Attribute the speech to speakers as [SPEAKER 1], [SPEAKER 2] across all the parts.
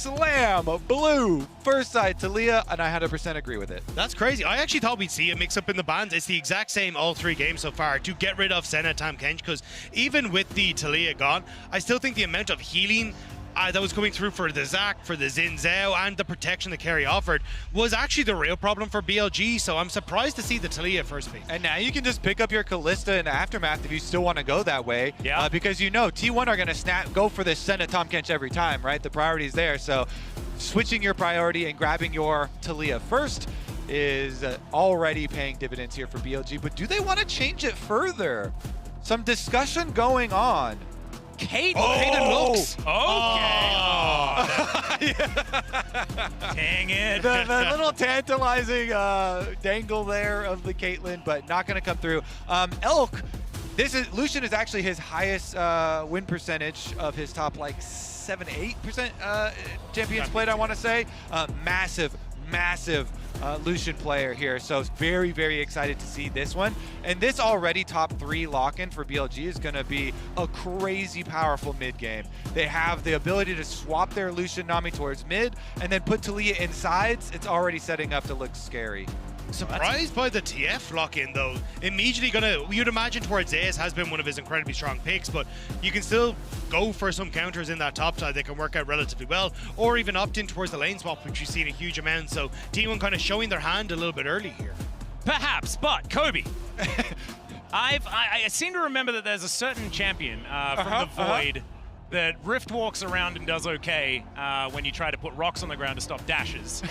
[SPEAKER 1] slam, blue, first side Talia, and I 100% agree with it.
[SPEAKER 2] That's crazy. I actually thought we'd see a mix-up in the bans. It's the exact same all 3 games so far to get rid of Senna Tahm Kench, because even with the Talia gone, I still think the amount of healing that was coming through for the Zac, for the Xin Zhao, and the protection the carry offered was actually the real problem for BLG, so I'm surprised to see the Talia first pick.
[SPEAKER 1] And now you can just pick up your Kalista in Aftermath if you still want to go that way.
[SPEAKER 3] Yeah.
[SPEAKER 1] Because you know T1 are going to go for this Senna Tahm Kench every time, right? The priority is there, so switching your priority and grabbing your Talia first is already paying dividends here for BLG, but do they want to change it further? Some discussion going on.
[SPEAKER 3] Caitlyn looks. Okay. Dang it.
[SPEAKER 1] The little tantalizing dangle there of the Caitlyn, but not going to come through. Elk, Lucian is actually his highest win percentage of his top like 7-8% champions played, I want to say. Massive Lucian player here, so very, very excited to see this one. And this already top 3 lock-in for BLG is going to be a crazy powerful mid game. They have the ability to swap their Lucian Nami towards mid and then put Talia in sides. It's already setting up to look scary.
[SPEAKER 2] Surprised by the TF lock-in though. Immediately you'd imagine towards Ace has been one of his incredibly strong picks, but you can still go for some counters in that top side that can work out relatively well, or even opt in towards the lane swap, which you've seen a huge amount. So T1 kind of showing their hand a little bit early here.
[SPEAKER 3] Perhaps, but Kobe. I seem to remember that there's a certain champion from the Void that Rift walks around and does okay when you try to put rocks on the ground to stop dashes.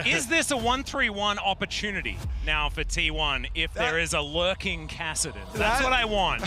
[SPEAKER 3] Is this a 1-3-1 opportunity now for T1 if there is a lurking Kassadin? That's what I want.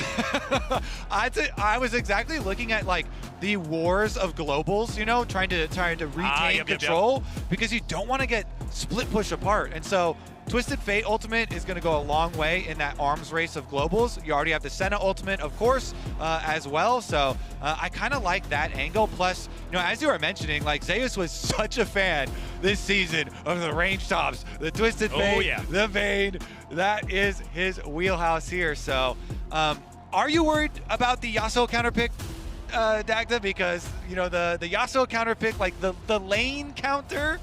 [SPEAKER 1] I was exactly looking at like the wars of globals, you know, trying to retain control because you don't want to get split push apart. And so Twisted Fate ultimate is going to go a long way in that arms race of globals. You already have the Senna ultimate, of course, as well. So I kind of like that angle. Plus, you know, as you were mentioning, like Zeus was such a fan this season of the range tops, the Twisted Fate, the Vayne. That is his wheelhouse here. So are you worried about the Yasuo counterpick, Dagda? Because, you know, the Yasuo counterpick, like the lane counter,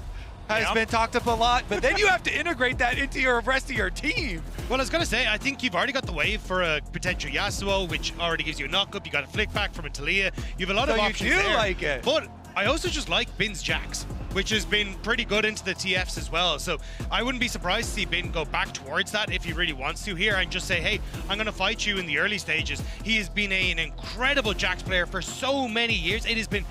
[SPEAKER 1] has been talked up a lot, but then you have to integrate that into your rest of your team.
[SPEAKER 2] Well, I was going to say, I think you've already got the wave for a potential Yasuo, which already gives you a knock-up. You got a flick back from a Talia. You have a lot of options there.
[SPEAKER 1] You do like it.
[SPEAKER 2] But I also just like Bin's Jax, which has been pretty good into the TFs as well. So I wouldn't be surprised to see Bin go back towards that if he really wants to here and just say, hey, I'm going to fight you in the early stages. He has been an incredible Jax player for so many years. It has been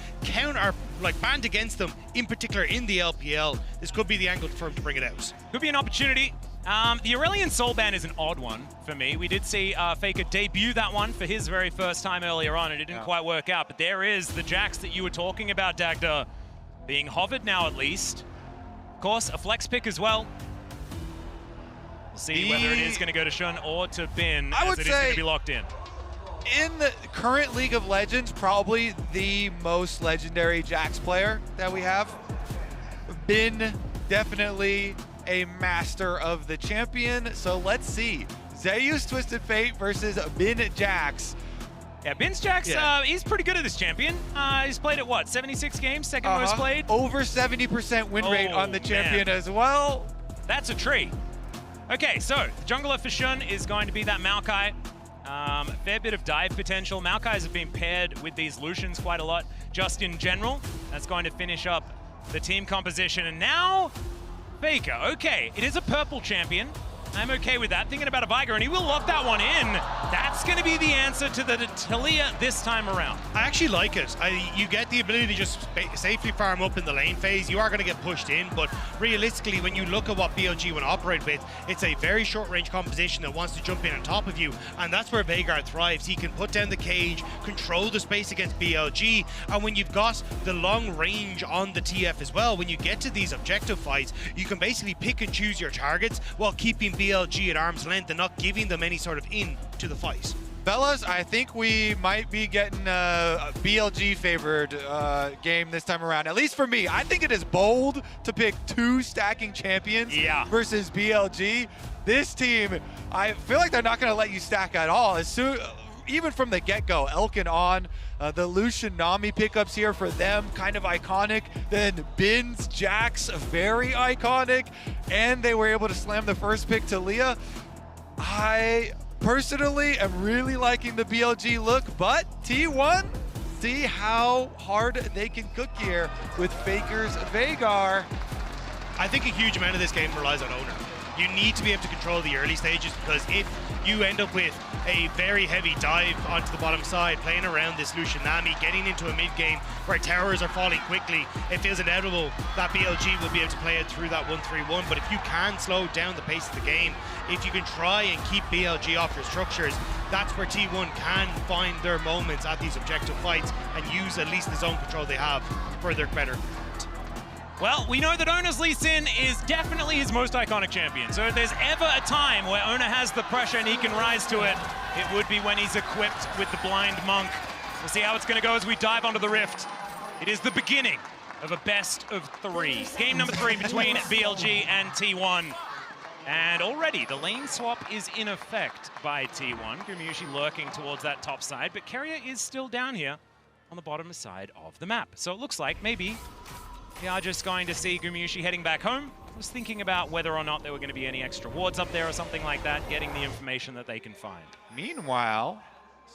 [SPEAKER 2] banned against him, in particular in the LPL. This could be the angle for him to bring it out.
[SPEAKER 3] Could be an opportunity. The Aurelion Soul ban is an odd one for me. We did see Faker debut that one for his very first time earlier on, and it didn't quite work out. But there is the Jax that you were talking about, Dagda, being hovered now at least. Of course, a flex pick as well. We'll see whether it is going to go to Shun or to Bin, as it is going to be locked in.
[SPEAKER 1] In the current League of Legends, probably the most legendary Jax player that we have. Bin definitely a master of the champion, so let's see. Zeus Twisted Fate versus Bin Jax.
[SPEAKER 3] Yeah, Bin's Jax, he's pretty good at this champion. He's played at what, 76 games, second most played?
[SPEAKER 1] Over 70% win rate on the champion as well.
[SPEAKER 3] That's a tree. Okay, so the jungler for Shun is going to be that Maokai. A fair bit of dive potential. Maokais have been paired with these Lucians quite a lot, just in general. That's going to finish up the team composition. And now, Faker. Okay, it is a purple champion. I'm okay with that. Thinking about a Viger, and he will lock that one in. That's going to be the answer to the Talia this time around.
[SPEAKER 2] I actually like it. You get the ability to just safely farm up in the lane phase. You are going to get pushed in, but realistically, when you look at what BLG want to operate with, it's a very short-range composition that wants to jump in on top of you, and that's where Veigar thrives. He can put down the cage, control the space against BLG, and when you've got the long range on the TF as well, when you get to these objective fights, you can basically pick and choose your targets while keeping BLG at arm's length and not giving them any sort of in to the fight.
[SPEAKER 1] Fellas, I think we might be getting a BLG favored game this time around, at least for me. I think it is bold to pick two stacking champions versus BLG. This team, I feel like they're not going to let you stack at all. even from the get-go, Elkin on. The Lucian Nami pickups here for them, kind of iconic. Then Bin's Jax, very iconic. And they were able to slam the first pick to Leah. I personally am really liking the BLG look, but T1, see how hard they can cook here with Faker's Veigar.
[SPEAKER 2] I think a huge amount of this game relies on Owner. You need to be able to control the early stages, because if you end up with a very heavy dive onto the bottom side, playing around this Lucian Nami, getting into a mid-game where towers are falling quickly, it feels inevitable that BLG will be able to play it through that 1-3-1. But if you can slow down the pace of the game, if you can try and keep BLG off your structures, that's where T1 can find their moments at these objective fights and use at least the zone control they have for their better.
[SPEAKER 3] Well, we know that Ona's Lee Sin is definitely his most iconic champion. So if there's ever a time where Ona has the pressure and he can rise to it, it would be when he's equipped with the Blind Monk. We'll see how it's going to go as we dive onto the Rift. It is the beginning of a best of 3. Game number 3 between BLG and T1. And already the lane swap is in effect by T1. Gumayusi lurking towards that top side, but Keria is still down here on the bottom side of the map. So it looks like maybe we are just going to see Gumayusi heading back home. I was thinking about whether or not there were going to be any extra wards up there or something like that, getting the information that they can find.
[SPEAKER 1] Meanwhile,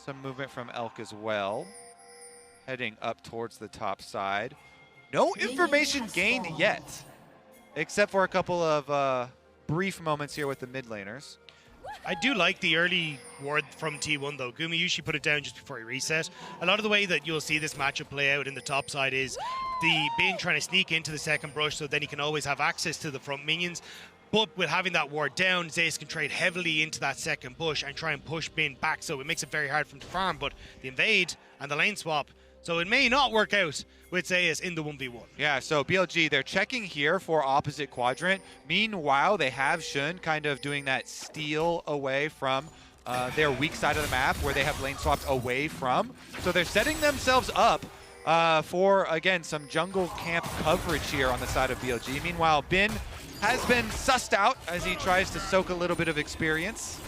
[SPEAKER 1] some movement from Elk as well, heading up towards the top side. No information gained yet, except for a couple of brief moments here with the mid laners.
[SPEAKER 2] I do like the early ward from T1 though. Gumayusi put it down just before he reset. A lot of the way that you'll see this matchup play out in the top side is the Bin trying to sneak into the second brush, so then he can always have access to the front minions. But with having that ward down, Zeus can trade heavily into that second bush and try and push Bin back, so it makes it very hard for him to farm. But the invade and the lane swap, so it may not work out with Zeus in the 1v1.
[SPEAKER 1] Yeah, so BLG, they're checking here for opposite quadrant. Meanwhile, they have Shun kind of doing that steal away from their weak side of the map where they have lane swapped away from. So they're setting themselves up for, again, some jungle camp coverage here on the side of BLG. Meanwhile, Bin has been sussed out as he tries to soak a little bit of experience.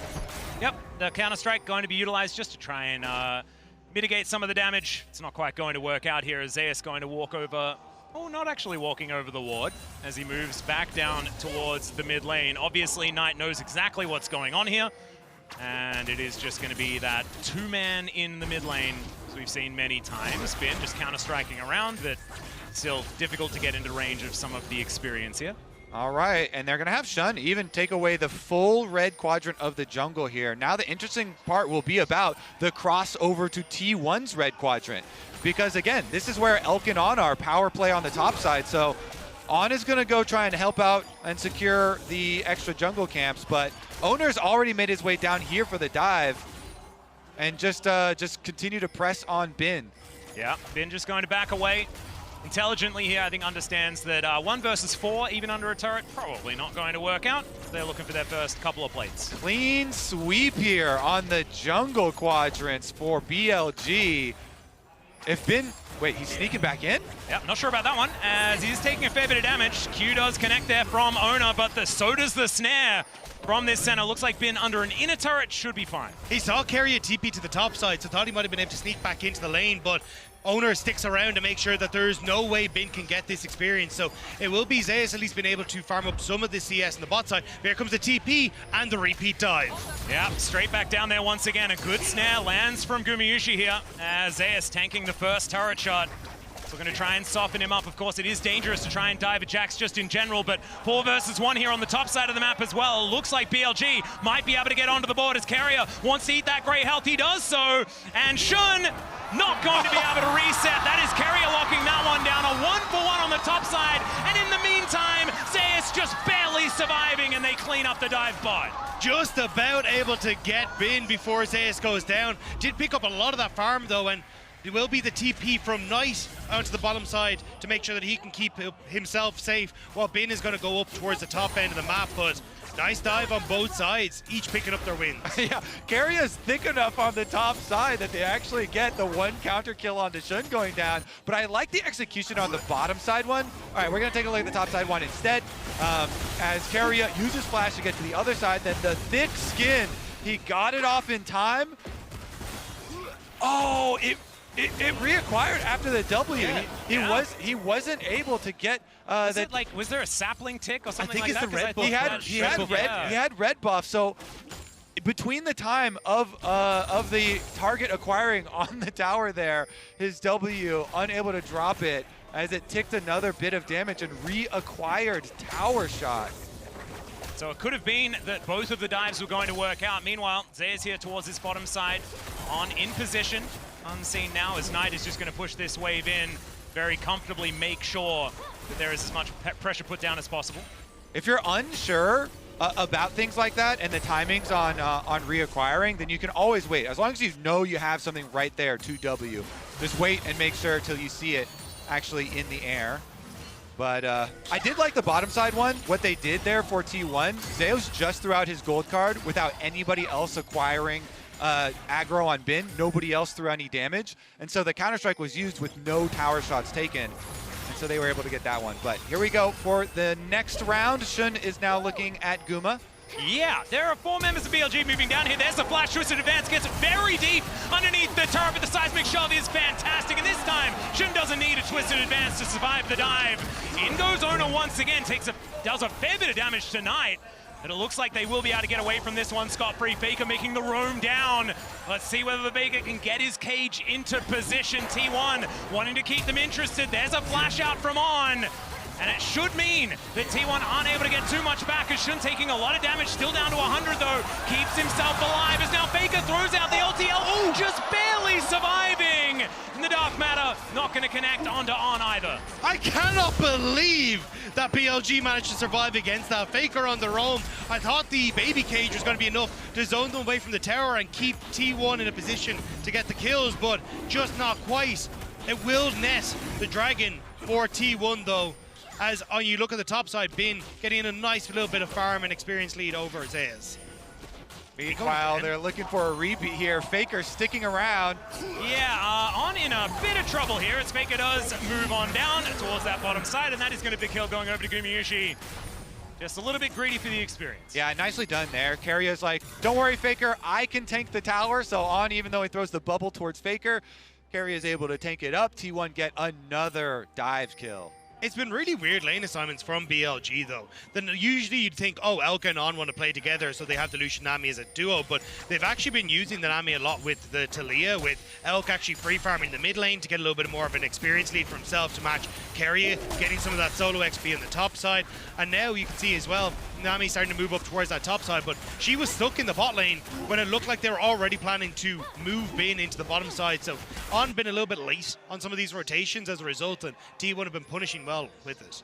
[SPEAKER 3] Yep, the Counter-Strike going to be utilized just to try and mitigate some of the damage. It's not quite going to work out here as Zeus going to walk over, oh, not actually walking over the ward as he moves back down towards the mid lane. Obviously, Knight knows exactly what's going on here, and it is just going to be that 2-man in the mid lane, as we've seen many times. Bin just counter-striking around, but still difficult to get into range of some of the experience here.
[SPEAKER 1] All right, and they're going to have Shun even take away the full red quadrant of the jungle here. Now the interesting part will be about the crossover to T1's red quadrant. Because again, this is where Elk and On are power play on the top side. So On is going to go try and help out and secure the extra jungle camps. But Owner's already made his way down here for the dive. And just continue to press on Bin.
[SPEAKER 3] Yeah, Bin just going to back away. Intelligently here, I think understands that 1 versus 4, even under a turret, probably not going to work out. They're looking for their first couple of plates.
[SPEAKER 1] Clean sweep here on the jungle quadrants for BLG. If Bin, wait, he's sneaking back in?
[SPEAKER 3] Yep, not sure about that one, as he's taking a fair bit of damage. Q does connect there from Owner, but so does the snare from this center. Looks like Bin under an inner turret should be fine.
[SPEAKER 2] He saw Keria TP to the top side, so thought he might have been able to sneak back into the lane, but Owner sticks around to make sure that there's no way Bin can get this experience. So it will be Zeus at least been able to farm up some of the CS on the bot side. Here comes the TP and the repeat dive.
[SPEAKER 3] Yeah, straight back down there once again. A good snare lands from Gumayusi here as Zeus tanking the first turret shot. So we're going to try and soften him up. Of course, it is dangerous to try and dive at Jax just in general, but 4 versus 1 here on the top side of the map as well. Looks like BLG might be able to get onto the board as Keria wants to eat that great health. He does so, and Shun not going to be able to reset. That is Keria locking that one down. A 1-for-1 on the top side, and in the meantime, Zeus just barely surviving, and they clean up the dive bot.
[SPEAKER 2] Just about able to get Bin before Zeus goes down. Did pick up a lot of that farm though, and it will be the TP from Knight onto the bottom side to make sure that he can keep himself safe while Bin is going to go up towards the top end of the map. But nice dive on both sides, each picking up their wins.
[SPEAKER 1] Yeah, Keria's thick enough on the top side that they actually get the 1 counter kill onto Shun going down. But I like the execution on the bottom side one. All right, we're going to take a look at the top side one instead. As Keria uses flash to get to the other side, then the thick skin, he got it off in time. Oh, it reacquired after the W.
[SPEAKER 3] Yeah.
[SPEAKER 1] He wasn't able to get
[SPEAKER 3] was there a sapling tick or something
[SPEAKER 2] I think
[SPEAKER 3] like
[SPEAKER 2] it's
[SPEAKER 3] that?
[SPEAKER 2] the red buff.
[SPEAKER 1] he had red buff. So between the time of the target acquiring on the tower there, his W unable to drop it as it ticked another bit of damage and reacquired tower shot.
[SPEAKER 3] So it could have been that both of the dives were going to work out. Meanwhile, Zay's here towards his bottom side, in position. Unseen now as Knight is just going to push this wave in very comfortably, make sure that there is as much pressure put down as possible.
[SPEAKER 1] If you're unsure about things like that and the timings on reacquiring, then you can always wait. As long as you know you have something right there to W, just wait and make sure till you see it actually in the air. But I did like the bottom side one, what they did there for T1. Zeus just threw out his gold card without anybody else acquiring aggro on Bin. Nobody else threw any damage. And so the Counter-Strike was used with no tower shots taken. And so they were able to get that one. But here we go for the next round. Shun is now looking at Guma.
[SPEAKER 3] Yeah, there are 4 members of BLG moving down here. There's a flash, twisted advance, gets very deep underneath the turret, but the seismic shove is fantastic. And this time, Shun doesn't need a twisted advance to survive the dive. In goes Ona once again, does a fair bit of damage tonight. But it looks like they will be able to get away from this one scot-free. Faker making the roam down. Let's see whether the Faker can get his cage into position. T1 wanting to keep them interested. There's a flash out from On. And it should mean that T1 aren't able to get too much back, as Shun taking a lot of damage, still down to 100 though, keeps himself alive as now Faker throws out the LTL, just barely surviving. And the Dark Matter not going to connect onto On either.
[SPEAKER 2] I cannot believe that BLG managed to survive against that. Faker on the roam. I thought the baby cage was going to be enough to zone them away from the tower and keep T1 in a position to get the kills, but just not quite. It will net the Dragon for T1 though. As you look at the top side, Bin getting a nice little bit of farm and experience lead over Zayas.
[SPEAKER 1] Meanwhile, they're looking for a repeat here. Faker sticking around.
[SPEAKER 3] Yeah, On in a bit of trouble here as Faker does move on down towards that bottom side, and that is going to be a kill going over to Gumayushi. Just a little bit greedy for the experience.
[SPEAKER 1] Yeah, nicely done there. Karria's like, don't worry, Faker, I can tank the tower. So On, even though he throws the bubble towards Faker, Karria is able to tank it up. T1 get another dive kill.
[SPEAKER 2] It's been really weird lane assignments from BLG though. Then usually you'd think, oh, Elka and On want to play together, so they have the Lucian Nami as a duo, but they've actually been using the Nami a lot with the Talia, with Elk actually free farming the mid lane to get a little bit more of an experience lead for himself to match Karria, getting some of that solo XP on the top side. And now you can see as well, Nami starting to move up towards that top side, but she was stuck in the bot lane when it looked like they were already planning to move Bin into the bottom side. So On been a little bit late on some of these rotations as a result, and T1 have been punishing well with it.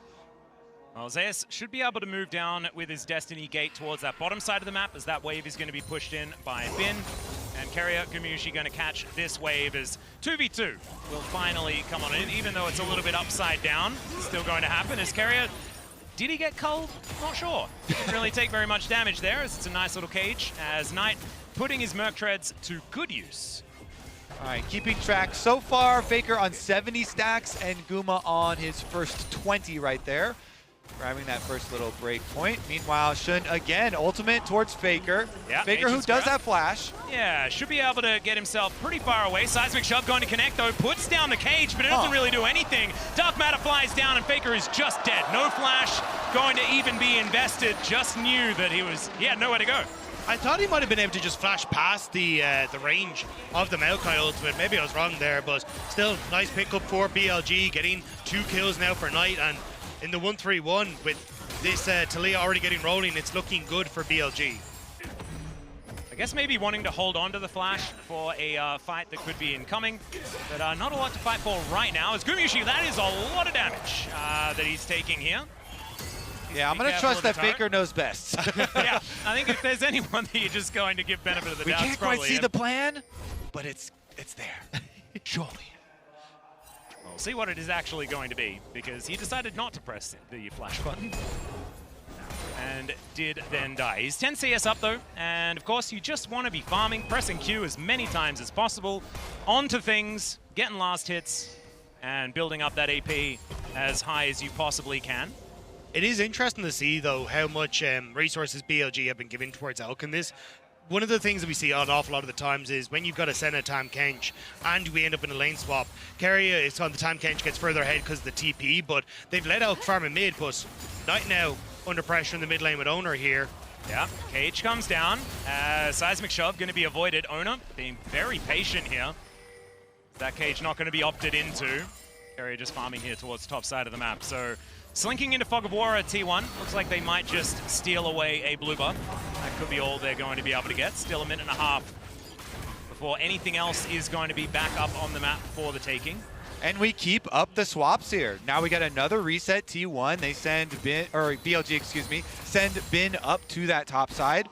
[SPEAKER 3] Well, Zeus should be able to move down with his Destiny Gate towards that bottom side of the map, as that wave is going to be pushed in by Bin. And Karria Gumayushi going to catch this wave as 2v2 will finally come on in, even though it's a little bit upside down. It's still going to happen as Karria. Did he get culled? Not sure. Didn't really take very much damage there, as it's a nice little cage, as Knight putting his Merc Treads to good use.
[SPEAKER 1] All right, keeping track so far, Faker on 70 stacks and Guma on his first 20 right there. Grabbing that first little break point. Meanwhile, Shun again, ultimate towards Faker.
[SPEAKER 3] Yeah,
[SPEAKER 1] Faker who does have flash.
[SPEAKER 3] Yeah, should be able to get himself pretty far away. Seismic shove going to connect though, puts down the cage, but it doesn't really do anything. Dark Matter flies down and Faker is just dead. No flash going to even be invested. Just knew that he had nowhere to go.
[SPEAKER 2] I thought he might have been able to just flash past the range of the Maokai ultimate. Maybe I was wrong there, but still, nice pickup for BLG, getting 2 kills now for Knight, and in the 1-3-1 with this Talia already getting rolling, it's looking good for BLG.
[SPEAKER 3] I guess maybe wanting to hold on to the flash for a fight that could be incoming, but not a lot to fight for right now. As Gumayushi, that is a lot of damage that he's taking here.
[SPEAKER 1] Yeah, I'm going to trust that Faker knows best.
[SPEAKER 3] Yeah, I think if there's anyone that you're just going to give benefit of the doubt,
[SPEAKER 1] we can't quite see the plan, but it's there. Surely.
[SPEAKER 3] We'll see what it is actually going to be, because he decided not to press the flash button. And did then die. He's 10 CS up though, and of course you just want to be farming, pressing Q as many times as possible, onto things, getting last hits, and building up that AP as high as you possibly can.
[SPEAKER 2] It is interesting to see, though, how much resources BLG have been giving towards Elk in this. one of the things that we see an awful lot of the times is when you've got a Senna Tam Kench and we end up in a lane swap, Keria is on the Tam Kench gets further ahead because of the TP, but they've let out farm in mid, but Knight now under pressure in the mid lane with Owner here.
[SPEAKER 3] Yeah, Cage comes down. Seismic Shove going to be avoided. Owner being very patient here. That Cage not going to be opted into. Keria just farming here towards the top side of the map. So slinking into Fog of War at T1. Looks like they might just steal away a blue buff. That could be all they're going to be able to get. Still a minute and a half before anything else is going to be back up on the map for the taking.
[SPEAKER 1] And we keep up the swaps here. Now we got another reset T1. They send Bin, or BLG, excuse me, send Bin up to that top side.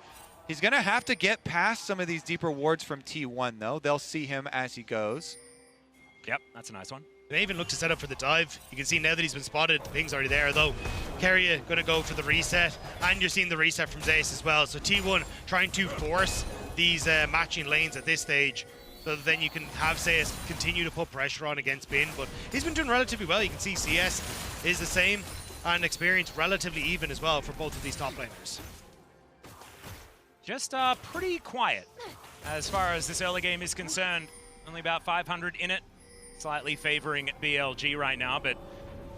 [SPEAKER 1] He's gonna have to get past some of these deeper wards from T1 though. They'll see him as he goes.
[SPEAKER 3] Yep, that's a nice one.
[SPEAKER 2] They even look to set up for the dive. You can see now that he's been spotted, the ping's already there though. Keria gonna go for the reset, and you're seeing the reset from Zeus as well. So T1 trying to force these matching lanes at this stage, so that then you can have Zeus continue to put pressure on against Bin, but he's been doing relatively well. You can see CS is the same, and experience relatively even as well for both of these top laners.
[SPEAKER 3] Just pretty quiet as far as this early game is concerned. Only about 500 in it, slightly favoring BLG right now, but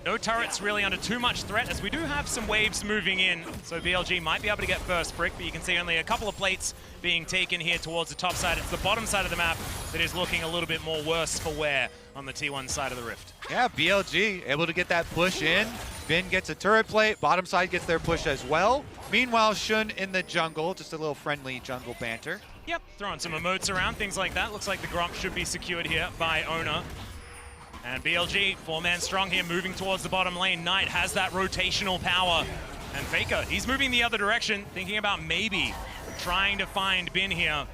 [SPEAKER 3] no turrets really under too much threat, as we do have some waves moving in, so BLG might be able to get first brick, but you can see only a couple of plates being taken here towards the top side. It's the bottom side of the map that is looking a little bit more worse for wear on the T1 side of the Rift.
[SPEAKER 1] Yeah, BLG able to get that push in. Bin gets a turret plate, bottom side gets their push as well. Meanwhile, Shun in the jungle, just a little friendly jungle banter.
[SPEAKER 3] Yep, throwing some emotes around, things like that. Looks like the Grump should be secured here by Owner. And BLG, 4-man strong here, moving towards the bottom lane. Knight has that rotational power. And Faker, he's moving the other direction, thinking about maybe trying to find Bin here.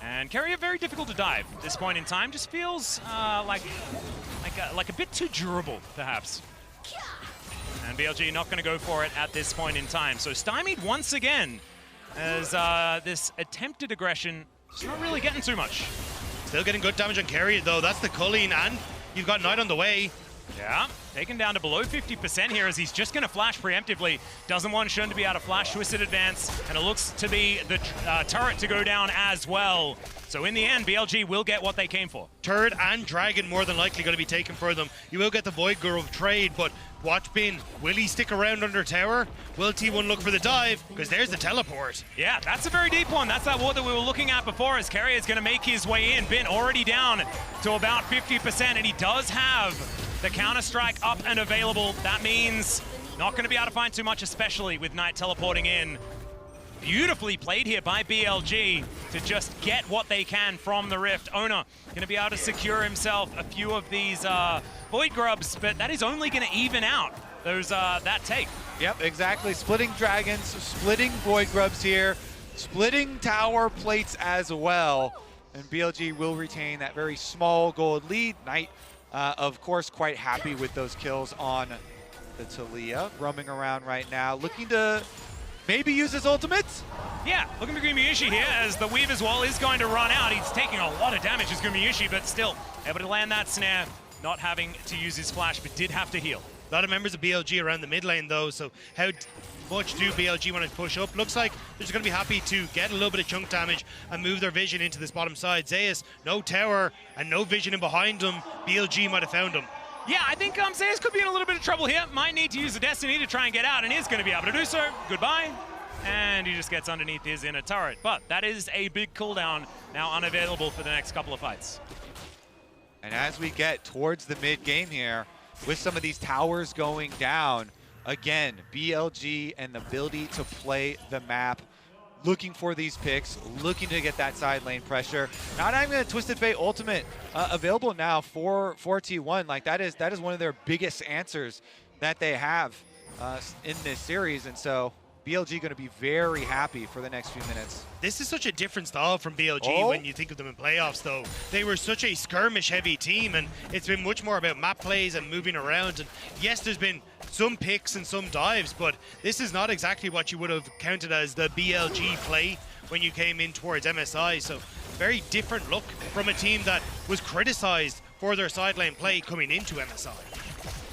[SPEAKER 3] And Keria, very difficult to dive at this point in time. Just feels like a bit too durable, perhaps. And BLG not going to go for it at this point in time. So stymied once again, as this attempted aggression is not really getting too much.
[SPEAKER 2] Still getting good damage on Keria though. That's the culling, and you've got Knight on the way.
[SPEAKER 3] Yeah, taken down to below 50% here, as he's just going to flash preemptively. Doesn't want Shun to be able to flash Twisted Advance, and it looks to be the turret to go down as well. So in the end, BLG will get what they came for.
[SPEAKER 2] Turret and Dragon more than likely going to be taken for them. You will get the Void Grove trade, but watch Bin. Will he stick around under tower? Will T1 look for the dive? Because there's the teleport.
[SPEAKER 3] Yeah, that's a very deep one. That's that ward that we were looking at before, as Keria is going to make his way in. Bin already down to about 50%, and he does have the counter-strike up and available. That means not going to be able to find too much, especially with Knight teleporting in. Beautifully played here by BLG to just get what they can from the Rift. Owner going to be able to secure himself a few of these Void Grubs, but that is only going to even out those that take.
[SPEAKER 1] Yep, exactly. Splitting Dragons, splitting Void Grubs here, splitting Tower Plates as well. And BLG will retain that very small gold lead. Knight, of course, quite happy with those kills on the Talia. Roaming around right now, looking to maybe use his ultimate.
[SPEAKER 3] Yeah, looking for Gumayushi here, as the Weaver's Wall is going to run out. He's taking a lot of damage as Gumayushi, but still able to land that snare, not having to use his flash, but did have to heal.
[SPEAKER 2] A lot of members of BLG around the mid lane though, so how much do BLG want to push up? Looks like they're just going to be happy to get a little bit of chunk damage and move their vision into this bottom side. Zeus, no tower and no vision in behind him. BLG might have found him.
[SPEAKER 3] Yeah, I think Zeus could be in a little bit of trouble here. Might need to use the Destiny to try and get out, and is going to be able to do so. Goodbye. And he just gets underneath his inner turret. But that is a big cooldown, now unavailable for the next couple of fights.
[SPEAKER 1] And as we get towards the mid game here, with some of these towers going down, again, BLG and the ability to play the map, looking for these picks, looking to get that side lane pressure. Not having a Twisted Fate ultimate available now for T1. Like that is one of their biggest answers that they have in this series, and so BLG going to be very happy for the next few minutes.
[SPEAKER 2] This is such a different style from BLG when you think of them in playoffs, though. They were such a skirmish-heavy team, and it's been much more about map plays and moving around. And yes, there's been some picks and some dives, but this is not exactly what you would have counted as the BLG play when you came in towards MSI. So very different look from a team that was criticized for their side lane play coming into MSI.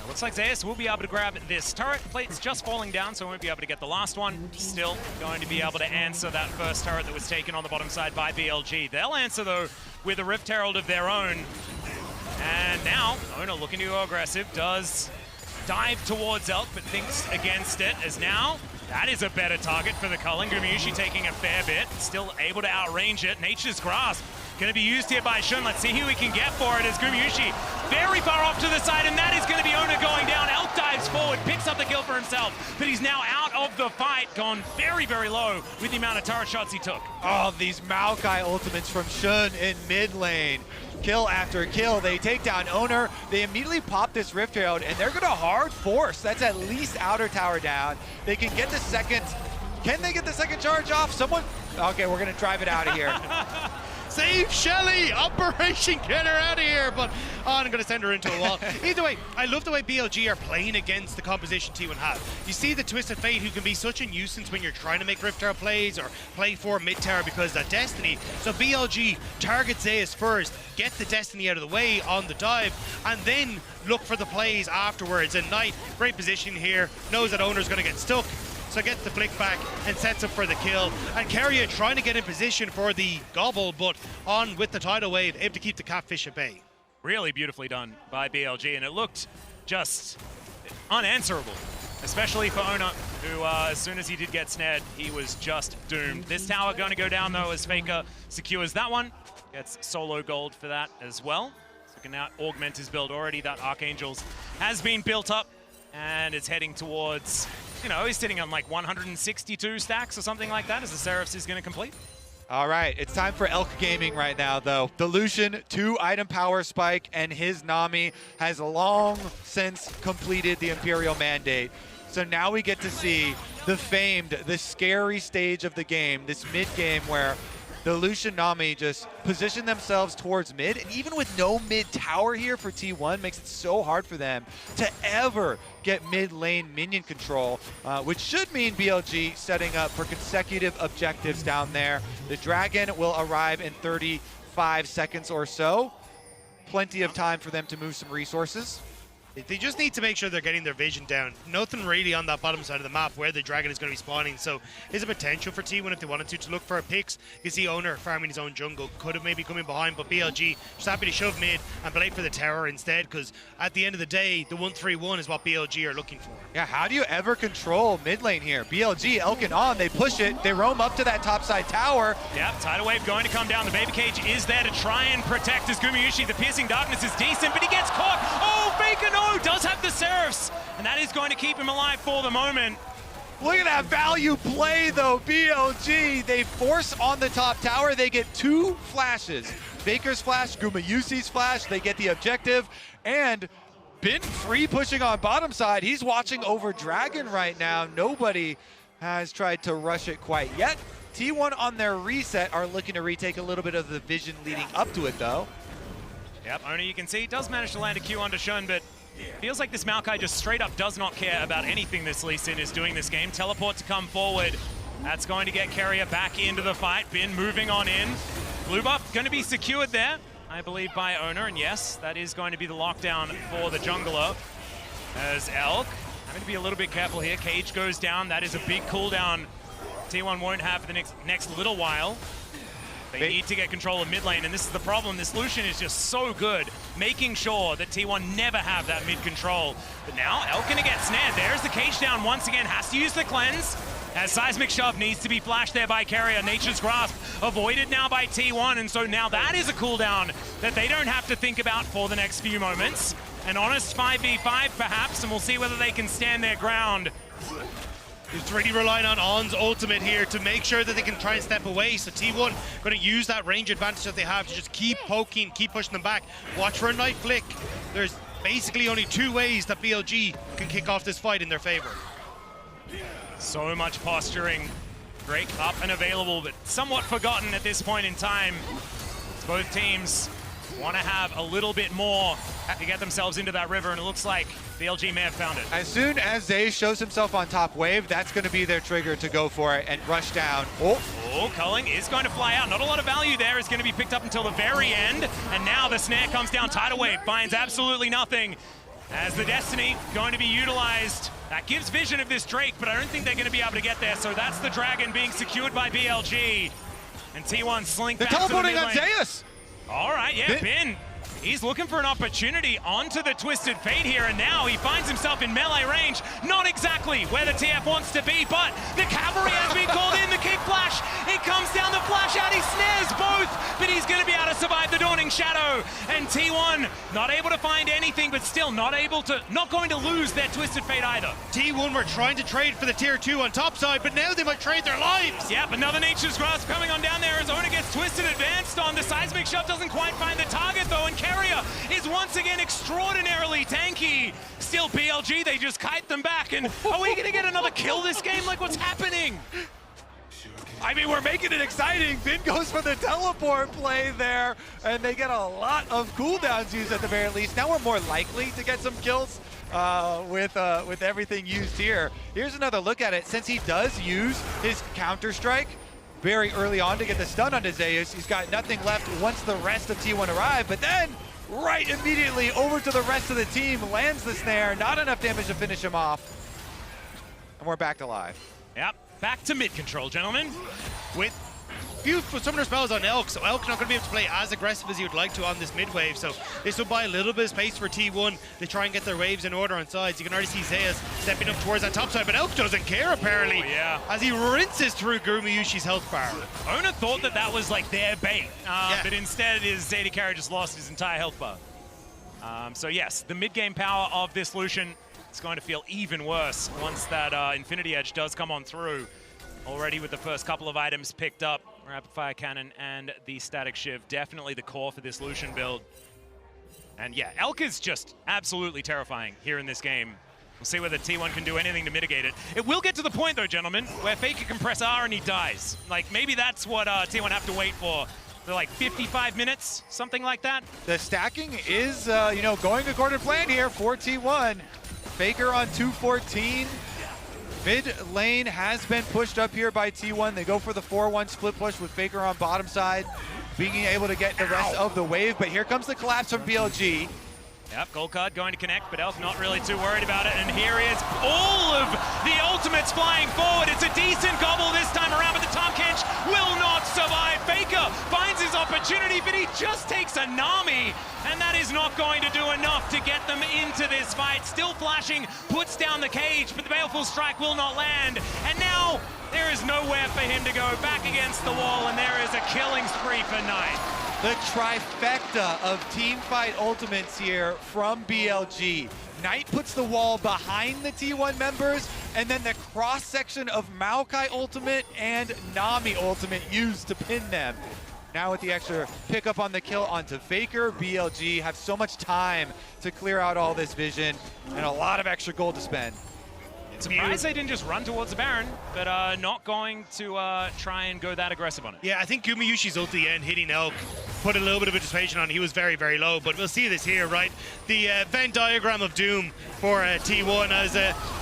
[SPEAKER 3] Looks like Zeus will be able to grab this turret. Plate's just falling down, so won't be able to get the last one. Still going to be able to answer that first turret that was taken on the bottom side by BLG. They'll answer, though, with a Rift Herald of their own. And now, Owner looking to go aggressive, does dive towards Elk, but thinks against it, as now that is a better target for the Culling. Gumayusi taking a fair bit, still able to outrange it. Nature's Grasp going to be used here by Shun. Let's see who we can get for it as Gumayusi very far off to the side, and that is going to be Owner going down. Elk dives forward, picks up the kill for himself, but he's now out of the fight, gone very, very low with the amount of turret shots he took.
[SPEAKER 1] Oh, these Maokai ultimates from Shun in mid lane. Kill after kill, they take down Owner. They immediately pop this Rift Herald, and they're gonna hard force. That's at least outer tower down. They can get the second. Can they get the second charge off? Someone. Okay, we're gonna drive it out of here.
[SPEAKER 2] Save Shelly! Operation get her out of here! But I'm going to send her into a wall. Either way, I love the way BLG are playing against the composition T1 have. You see the Twisted Fate, who can be such a nuisance when you're trying to make Rift Tower plays or play for mid tower because of that Destiny. So BLG targets Zeus first, get the Destiny out of the way on the dive, and then look for the plays afterwards. And Knight, great position here, knows that Owner's going to get stuck. So gets the flick back and sets up for the kill. And Keria trying to get in position for the gobble, but on with the tidal wave, able to keep the catfish at bay.
[SPEAKER 3] Really beautifully done by BLG, and it looked just unanswerable, especially for Owner, who as soon as he did get snared, he was just doomed. This tower going to go down though as Faker secures that one, gets solo gold for that as well. So he can now augment his build already. That Archangels has been built up and it's heading towards, you know, he's sitting on like 162 stacks or something like that as the Seraphs is going to complete.
[SPEAKER 1] All right, it's time for Elk Gaming right now, though. The Lucian, 2-item power spike, and his Nami has long since completed the Imperial Mandate. So now we get to see the famed, the scary stage of the game, this mid-game where the Lucian Nami just position themselves towards mid, and even with no mid tower here for T1, makes it so hard for them to ever get mid lane minion control, which should mean BLG setting up for consecutive objectives down there. The Dragon will arrive in 35 seconds or so. Plenty of time for them to move some resources.
[SPEAKER 2] They just need to make sure they're getting their vision down. Nothing really on that bottom side of the map where the Dragon is going to be spawning. So there's a potential for T1 if they wanted to look for picks. You see Owner farming his own jungle. Could have maybe come in behind, but BLG just happy to shove mid and play for the tower instead, because at the end of the day, the 1-3-1 is what BLG are looking for.
[SPEAKER 1] Yeah, how do you ever control mid lane here? BLG, Elkin on, they push it, they roam up to that top side tower.
[SPEAKER 3] Yep, tidal wave going to come down. The baby cage is there to try and protect his Gumayusi. The piercing darkness is decent, but he gets caught. Oh, Faker, no! Does have the Seraphs, and that is going to keep him alive for the moment.
[SPEAKER 1] Look at that value play, though, BLG. They force on the top tower. They get 2 flashes. Faker's flash, Gumayusi's flash. They get the objective, and Bin free pushing on bottom side. He's watching over Dragon right now. Nobody has tried to rush it quite yet. T1 on their reset are looking to retake a little bit of the vision leading up to it, though.
[SPEAKER 3] Yep, Owner, you can see, does manage to land a Q onto Shun, but feels like this Maokai just straight up does not care about anything this Lee Sin is doing this game. Teleport to come forward. That's going to get Keria back into the fight. Bin moving on in. Blue buff going to be secured there, I believe, by Owner. And yes, that is going to be the lockdown for the jungler. As Elk having to be a little bit careful here. Cage goes down. That is a big cooldown T1 won't have for the next little while. They need to get control of mid lane, and this is the problem. This Lucian is just so good, making sure that T1 never have that mid control. But now, Elk gonna get snared. There's the cage down once again, has to use the cleanse. As Seismic Shove needs to be flashed there by Keria. Nature's Grasp avoided now by T1, and so now that is a cooldown that they don't have to think about for the next few moments. An honest 5v5 perhaps, and we'll see whether they can stand their ground.
[SPEAKER 2] He's really relying on On's ultimate here to make sure that they can try and step away. So T1 going to use that range advantage that they have to just keep poking, keep pushing them back. Watch for a Night Flick. There's basically only 2 ways that BLG can kick off this fight in their favor.
[SPEAKER 3] So much posturing. Drake up and available, but somewhat forgotten at this point in time. Both teams want to have a little bit more to get themselves into that river, and it looks like BLG may have found it.
[SPEAKER 1] As soon as Zay shows himself on top wave, that's going to be their trigger to go for it and rush down.
[SPEAKER 3] Oh, Culling is going to fly out. Not a lot of value there. Is going to be picked up until the very end, and now the snare comes down. Tidal wave finds absolutely nothing. As the Destiny going to be utilized. That gives vision of this Drake, but I don't think they're going to be able to get there. So that's the Dragon being secured by BLG. And T1 slink back to the mid
[SPEAKER 1] teleporting on
[SPEAKER 3] lane.
[SPEAKER 1] Zeus.
[SPEAKER 3] All right, yeah, Bin. He's looking for an opportunity onto the Twisted Fate here, and now he finds himself in melee range. Not exactly where the TF wants to be, but the cavalry has been called in. The kick flash, it comes down the flash out. He snares both, but he's going to be able to survive the Dawning Shadow. And T1 not able to find anything, but still not going to lose their Twisted Fate either.
[SPEAKER 2] T1 were trying to trade for the tier 2 on top side, but now they might trade their lives.
[SPEAKER 3] Yep, another Nature's Grasp coming on down there. Arizona gets twisted, advanced on. The Seismic Shove doesn't quite find the target though, and Carrier is once again extraordinarily tanky. Still BLG, they just kite them back, and are we gonna get another kill this game? Like, what's happening?
[SPEAKER 1] I mean, we're making it exciting. Bin goes for the teleport play there, and they get a lot of cooldowns used at the very least. Now we're more likely to get some kills with everything used here. Here's another look at it. Since he does use his Counter-Strike very early on to get the stun onto Zeus, he's got nothing left once the rest of T1 arrive, but then right immediately over to the rest of the team, lands the snare, not enough damage to finish him off. And we're back to live.
[SPEAKER 3] Yep, back to mid control, gentlemen.
[SPEAKER 2] With few summoner spells on Elk, so Elk's not going to be able to play as aggressive as he would like to on this mid wave, so this will buy a little bit of space for T1 to try and get their waves in order on sides. You can already see Zeus stepping up towards that top side, but Elk doesn't care apparently, as he rinses through Gumayushi's health bar.
[SPEAKER 3] Ona thought that was like their bait, but instead his Zeta Carry just lost his entire health bar. So yes, the mid-game power of this Lucian is going to feel even worse once that Infinity Edge does come on through. Already with the first couple of items picked up, Rapid Fire Cannon and the Static Shiv, definitely the core for this Lucian build. And yeah, Elk is just absolutely terrifying here in this game. We'll see whether T1 can do anything to mitigate it. It will get to the point though, gentlemen, where Faker can press R and he dies. Like, maybe that's what T1 have to wait for. They're like 55 minutes, something like that.
[SPEAKER 1] The stacking is, you know, going according to plan here for T1. Faker on 214. Mid lane has been pushed up here by T1. They go for the 4-1 split push with Faker on bottom side, being able to get the rest of the wave. But here comes the collapse from BLG.
[SPEAKER 3] Yep, Gold Card going to connect, but Elk not really too worried about it. And here is all of the ultimates flying forward. It's a decent gobble this time around, but the Tom Kench will not survive. Faker finds his opportunity, but he just takes a Nami, and that is not going to do enough to get them into this fight. Still flashing, puts down the cage, but the Baleful Strike will not land. And now there is nowhere for him to go, back against the wall, and there is a killing spree for Knight.
[SPEAKER 1] The trifecta of teamfight ultimates here from BLG. Knight puts the wall behind the T1 members, and then the cross-section of Maokai ultimate and Nami ultimate used to pin them. Now with the extra pickup on the kill onto Faker, BLG have so much time to clear out all this vision and a lot of extra gold to spend.
[SPEAKER 3] Surprised they didn't just run towards the Baron, but not going to try and go that aggressive on it.
[SPEAKER 2] Yeah, I think Gumayushi's ult at the end hitting Elk put a little bit of anticipation on. He was very, very low, but we'll see this here, right? The Venn diagram of doom for T1 as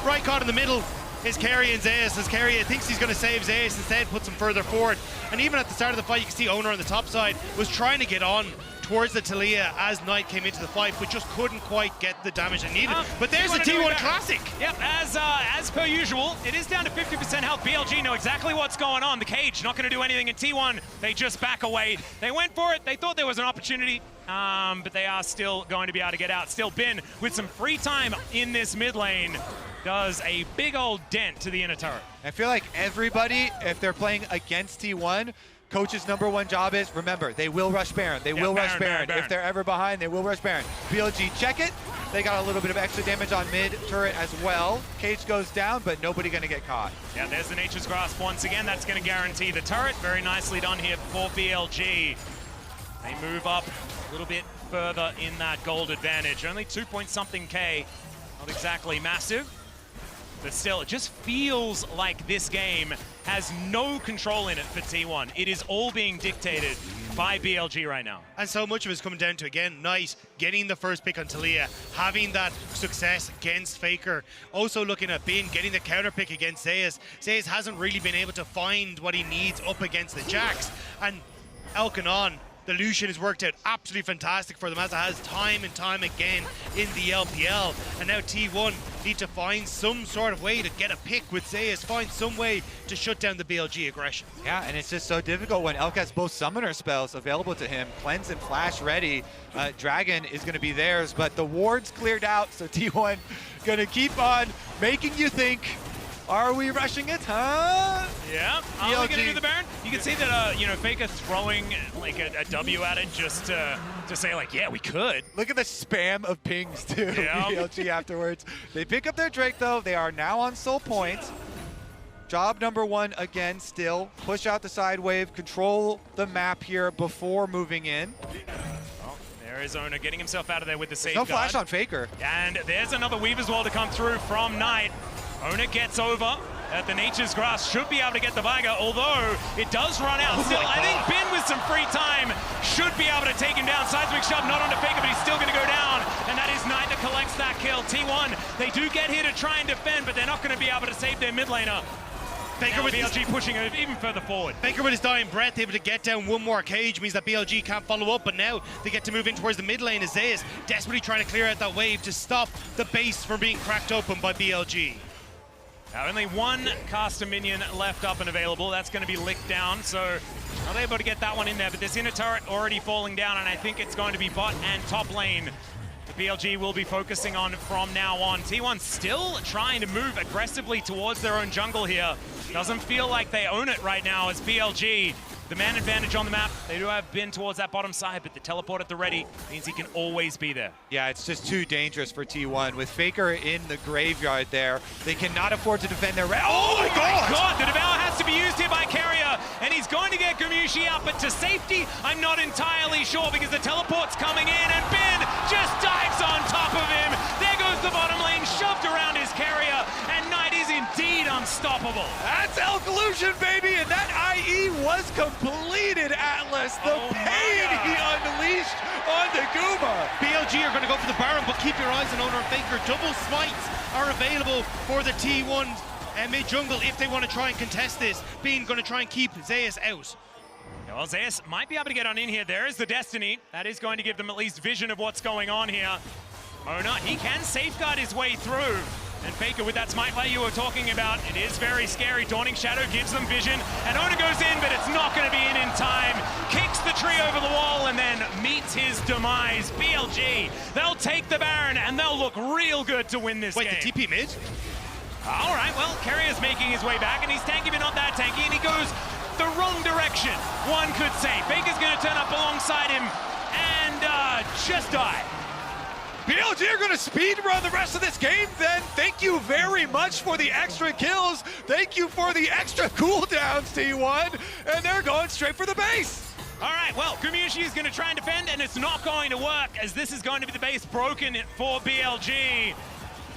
[SPEAKER 2] right caught in the middle is Carry and Zeus. As Carry thinks he's going to save Zeus, instead puts him further forward. And even at the start of the fight, you can see Owner on the top side was trying to get on towards the Talia as Knight came into the fight, but just couldn't quite get the damage it needed. But there's the T1 Classic.
[SPEAKER 3] Yep, as per usual, it is down to 50% health. BLG know exactly what's going on. The cage not going to do anything in T1. They just back away. They went for it. They thought there was an opportunity, but they are still going to be able to get out. Still Bin with some free time in this mid lane does a big old dent to the inner turret.
[SPEAKER 1] I feel like everybody, if they're playing against T1, Coach's #1 job is, remember, they will rush Baron. They will rush Baron. If they're ever behind, they will rush Baron. BLG check it. They got a little bit of extra damage on mid turret as well. Cage goes down, but nobody gonna get caught.
[SPEAKER 3] Yeah, there's the Nature's Grasp once again. That's gonna guarantee the turret. Very nicely done here for BLG. They move up a little bit further in that gold advantage. Only 2-point-something K. Not exactly massive. But still, it just feels like this game has no control in it for T1. It is all being dictated by BLG right now.
[SPEAKER 2] And so much of it is coming down to, again, Knight getting the first pick on Talia, having that success against Faker. Also looking at Bin getting the counter pick against Zeus. Zeus hasn't really been able to find what he needs up against the Jax. And Elkanon The Lucian has worked out absolutely fantastic for them, as it has time and time again in the LPL. And now T1 need to find some sort of way to get a pick with Zeus, find some way to shut down the BLG aggression.
[SPEAKER 1] Yeah, and it's just so difficult when Elk has both summoner spells available to him, Cleanse and Flash ready. Dragon is going to be theirs, but the ward's cleared out, so T1 going to keep on making you think, are we rushing it, huh?
[SPEAKER 3] Yeah, are we going to do the Baron? You can see that, you know, Faker throwing like a W at it just to say like, yeah, we could.
[SPEAKER 1] Look at the spam of pings too,
[SPEAKER 3] Yeah.
[SPEAKER 1] BLG afterwards. They pick up their Drake though. They are now on soul point. Job number one again still. Push out the side wave, control the map here before moving in.
[SPEAKER 3] Oh, there is Ona getting himself out of there with the
[SPEAKER 1] There's no
[SPEAKER 3] safeguard.
[SPEAKER 1] flash on Faker.
[SPEAKER 3] And there's another Weaver's Wall to come through from Knight. Ona gets over at the Nature's Grass, should be able to get the Viger, although it does run out. Still, I think Ben with some free time should be able to take him down. Seismic shove not onto Faker, but he's still going to go down. And that is Knight that collects that kill. T1, they do get here to try and defend, but they're not going to be able to save their mid laner. Faker with BLG pushing it even further forward.
[SPEAKER 2] Faker with his dying breath, able to get down one more cage, means that BLG can't follow up, but now they get to move in towards the mid lane as Zeus desperately trying to clear out that wave to stop the base from being cracked open by BLG.
[SPEAKER 3] Now only one caster minion left up and available. That's going to be licked down, so not able to get that one in there, but this inner turret already falling down, and I think it's going to be bot and top lane. The BLG will be focusing on from now on. T1 still trying to move aggressively towards their own jungle here. Doesn't feel like they own it right now as BLG. The man advantage on the map. They do have been towards that bottom side, but the teleport at the ready means he can always be there.
[SPEAKER 1] Yeah, it's just too dangerous for T1. With Faker in the graveyard there, they cannot afford to defend their... Oh my god!
[SPEAKER 3] The Devour has to be used here by Carrier, and he's going to get Gamushi out, but to safety, I'm not entirely sure because the teleport's coming in, and Ben just dives on top of him. There goes the bottom lane, shoved around his Carrier, and Knight is indeed unstoppable.
[SPEAKER 1] That's Elk Illusion, baby, and that IE was completed, Atlas. The pain he unleashed on the Guma.
[SPEAKER 2] BLG are going to go for the Baron, but keep your eyes on Owner and Faker. Double smites are available for the T1 mid jungle if they want to try and contest this. Bean going to try and keep Zeus out.
[SPEAKER 3] Well, Zeus might be able to get on in here. There is the Destiny. That is going to give them at least vision of what's going on here. Ona, he can safeguard his way through. And Faker with that smite play you were talking about, it is very scary. Dawning Shadow gives them vision, and Ona goes in, but it's not going to be in time. Kicks the tree over the wall and then meets his demise. BLG, they'll take the Baron, and they'll look real good to win this game.
[SPEAKER 2] Wait, the TP mid?
[SPEAKER 3] All right, well, Carrier's making his way back, and he's tanky, but not that tanky, and he goes the wrong direction, one could say. Faker's going to turn up alongside him and just die.
[SPEAKER 1] BLG are going to speed run the rest of this game then. Thank you very much for the extra kills. Thank you for the extra cooldowns, T1. And they're going straight for the base.
[SPEAKER 3] All right, well, Gamushi is going to try and defend, and it's not going to work as this is going to be the base broken for BLG.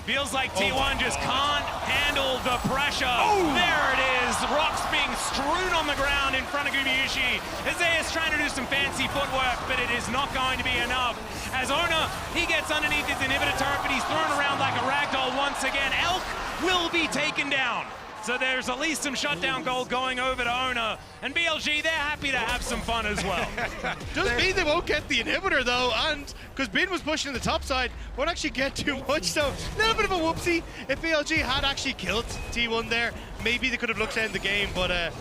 [SPEAKER 3] Feels like T1 just can't handle the pressure. There it is. Rocks being strewn on the ground in front of Gumayushi. Isaiah's trying to do some fancy footwork, but it is not going to be enough. As Ona, he gets underneath his inhibitor turret, but he's thrown around like a ragdoll once again. Elk will be taken down. So there's at least some shutdown gold going over to Ona. And BLG, they're happy to have some fun as well.
[SPEAKER 2] Does mean they won't get the inhibitor though, and because Bin was pushing the top side, won't actually get too much, so a little bit of a whoopsie. If BLG had actually killed T1 there, maybe they could have looked to end the game, but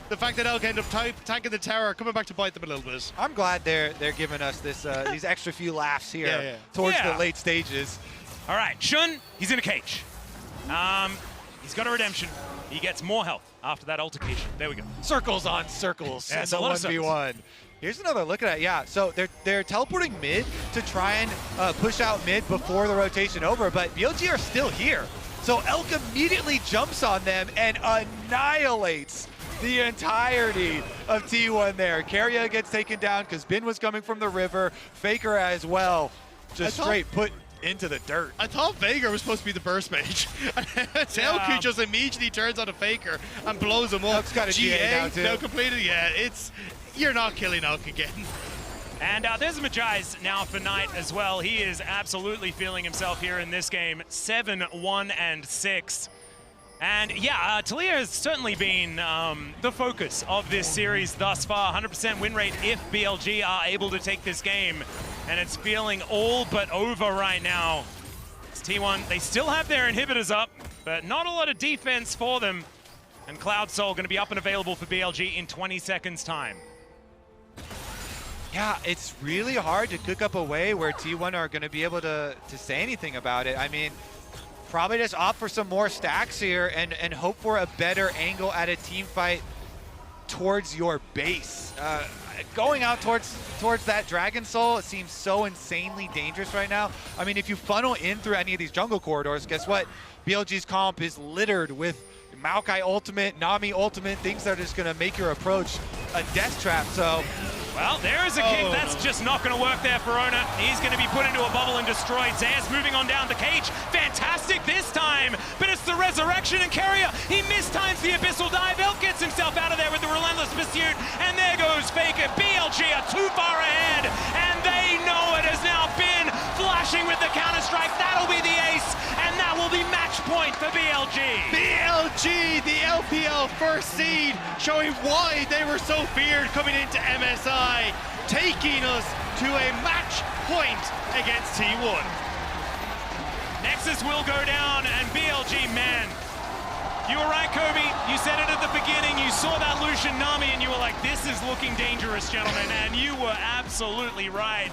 [SPEAKER 2] the fact that Elk ended up tanking the tower, coming back to bite them a little bit.
[SPEAKER 1] I'm glad they're giving us this these extra few laughs here towards the late stages.
[SPEAKER 3] All right, Shun, he's in a cage. He's got a redemption. He gets more health after that altercation. There we go.
[SPEAKER 1] Circles on circles in
[SPEAKER 3] it's
[SPEAKER 1] the
[SPEAKER 3] a lot of
[SPEAKER 1] 1v1. Here's another look at it. Yeah, so they're teleporting mid to try and push out mid before the rotation over, but BLG are still here. So Elk immediately jumps on them and annihilates the entirety of T1 there. Carrier gets taken down because Bin was coming from the river. Faker as well, just straight put into the dirt.
[SPEAKER 2] I thought Faker was supposed to be the burst mage. Elk who just immediately turns on a Faker and blows him up.
[SPEAKER 1] Elk's got a GA now too.
[SPEAKER 2] No, completed, yeah. You're not killing Elk again.
[SPEAKER 3] And there's Majai's now for Knight as well. He is absolutely feeling himself here in this game. 7-1-6. And yeah, Talia has certainly been the focus of this series thus far. 100% win rate if BLG are able to take this game. And it's feeling all but over right now. It's T1, they still have their inhibitors up, but not a lot of defense for them. And Cloud Soul going to be up and available for BLG in 20 seconds time.
[SPEAKER 1] Yeah, it's really hard to cook up a way where T1 are going to be able to say anything about it. I mean, probably just opt for some more stacks here and hope for a better angle at a team fight towards your base. Going out towards that Dragon Soul, it seems so insanely dangerous right now. I mean, if you funnel in through any of these jungle corridors, guess what? BLG's comp is littered with Maokai ultimate, Nami ultimate, things that are just gonna make your approach a death trap, so.
[SPEAKER 3] Well, there is a kick. That's just not going to work there for Ona. He's going to be put into a bubble and destroyed. Zayas moving on down the cage. Fantastic this time, but it's the resurrection and Carrier. He mistimes the abyssal dive. Elk gets himself out of there with the relentless pursuit, and there goes Faker. BLG are too far ahead, and they know it has now been flashing with the counter-strike. That'll be the ace, and that will be match point for BLG.
[SPEAKER 2] BLG, the LPL first seed, showing why they were so feared coming into MSI. Taking us to a match point against T1.
[SPEAKER 3] Nexus will go down, and BLG, man, you were right, Kobe. You said it at the beginning. You saw that Lucian Nami, and you were like, this is looking dangerous, gentlemen, and you were absolutely right.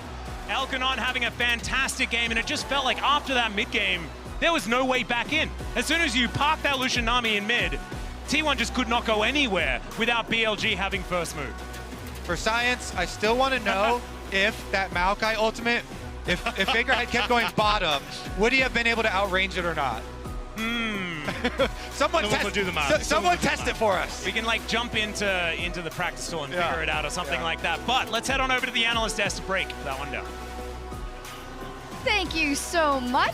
[SPEAKER 3] Elkanon having a fantastic game, and it just felt like after that mid-game, there was no way back in. As soon as you parked that Lucian Nami in mid, T1 just could not go anywhere without BLG having first move.
[SPEAKER 1] For Science, I still want to know if that Maokai ultimate, if Faker had kept going bottom, would he have been able to outrange it or not? Someone test it for us.
[SPEAKER 3] We can like jump into the practice stall and figure it out or something like that. But let's head on over to the analyst desk to break that one down.
[SPEAKER 4] Thank you so much,